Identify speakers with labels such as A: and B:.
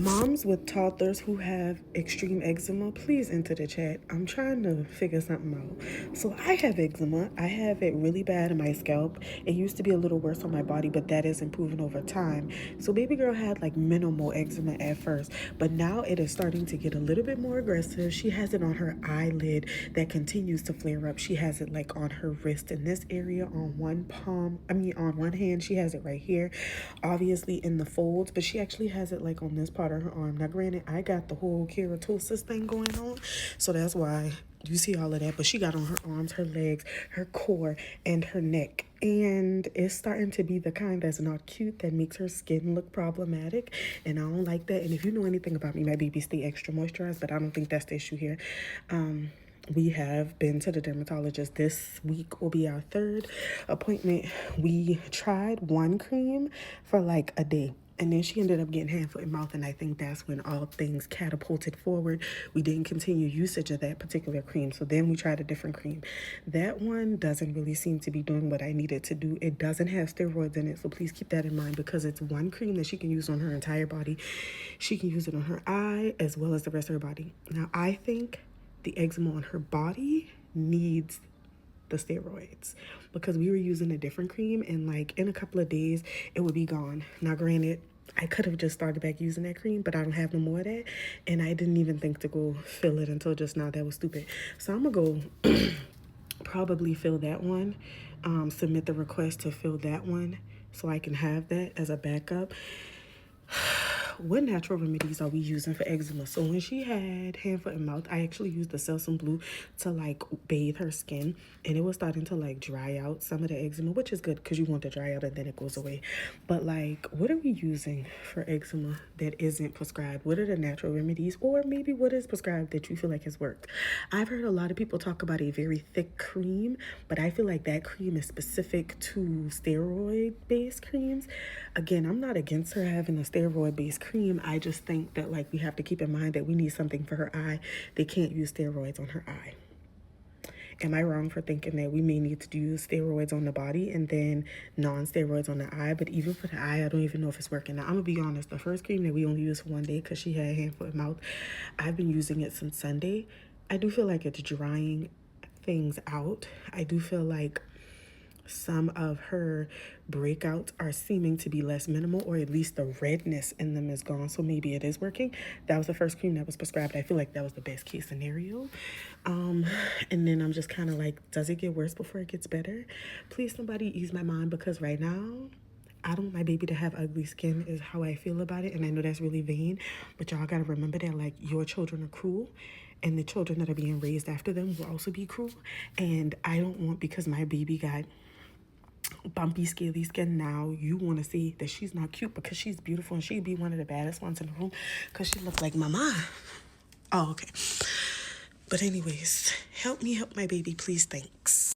A: Moms with toddlers who have extreme eczema, please enter the chat. I'm trying to figure something out. So I have eczema. I have it really bad in my scalp. It used to be a little worse on my body, but that is improving over time. So baby girl had like minimal eczema at first, but now it is starting to get a little bit more aggressive. She has it on her eyelid that continues to flare up. She has it like on her wrist in this area on one palm. On one hand, she has it right here, obviously in the folds, but she actually has it like on this part of her arm. Now granted, I got the whole keratosis thing going on, so that's why you see all of that, but she got on her arms, her legs, her core, and her neck, and it's starting to be the kind that's not cute, that makes her skin look problematic, and I don't like that. And if you know anything about me, my baby stay extra moisturized, but I don't think that's the issue here. We have been to the dermatologist. This week will be our third appointment. We tried one cream for like a day, and then she ended up getting hand, foot, and mouth, and I think that's when all things catapulted forward. We didn't continue usage of that particular cream, so then we tried a different cream. That one doesn't really seem to be doing what I needed to do. It doesn't have steroids in it, so please keep that in mind, because it's one cream that she can use on her entire body. She can use it on her eye as well as the rest of her body. Now, I think the eczema on her body needs the steroids, because we were using a different cream and like in a couple of days it would be gone. Now granted, I could have just started back using that cream, but I don't have no more of that, and I didn't even think to go fill it until just now. That was stupid. So I'm gonna go probably fill that one, submit the request to fill that one so I can have that as a backup. What natural remedies are we using for eczema? So when she had hand, foot, and mouth, I actually used the Selsun Blue to like bathe her skin, and it was starting to like dry out some of the eczema, which is good because you want to dry out and then it goes away. But like, what are we using for eczema that isn't prescribed? What are the natural remedies, or maybe what is prescribed that you feel like has worked? I've heard a lot of people talk about a very thick cream, but I feel like that cream is specific to steroid-based creams. Again, I'm not against her having a steroid-based cream. I just think that like we have to keep in mind that we need something for her eye. They can't use steroids on her eye. Am I wrong for thinking that we may need to use steroids on the body and then non-steroids on the eye? But even for the eye, I don't even know if it's working. Now, I'm gonna be honest, the first cream that we only used for one day because she had hand, foot, and mouth, I've been using it since Sunday. I do feel like it's drying things out. I do feel like some of her breakouts are seeming to be less minimal, or at least the redness in them is gone, so maybe it is working. That was the first cream that was prescribed. I feel like that was the best case scenario. And then I'm just kind of like, does it get worse before it gets better? Please somebody ease my mind, because right now I don't want my baby to have ugly skin, is how I feel about it. And I know that's really vain, but y'all gotta remember that like your children are cruel, and the children that are being raised after them will also be cruel. And I don't want, because my baby got bumpy, scaly skin, now you want to see that she's not cute because she's beautiful, and she'd be one of the baddest ones in the room because she looks like mama. Oh, okay. But anyways, help me help my baby, please. Thanks.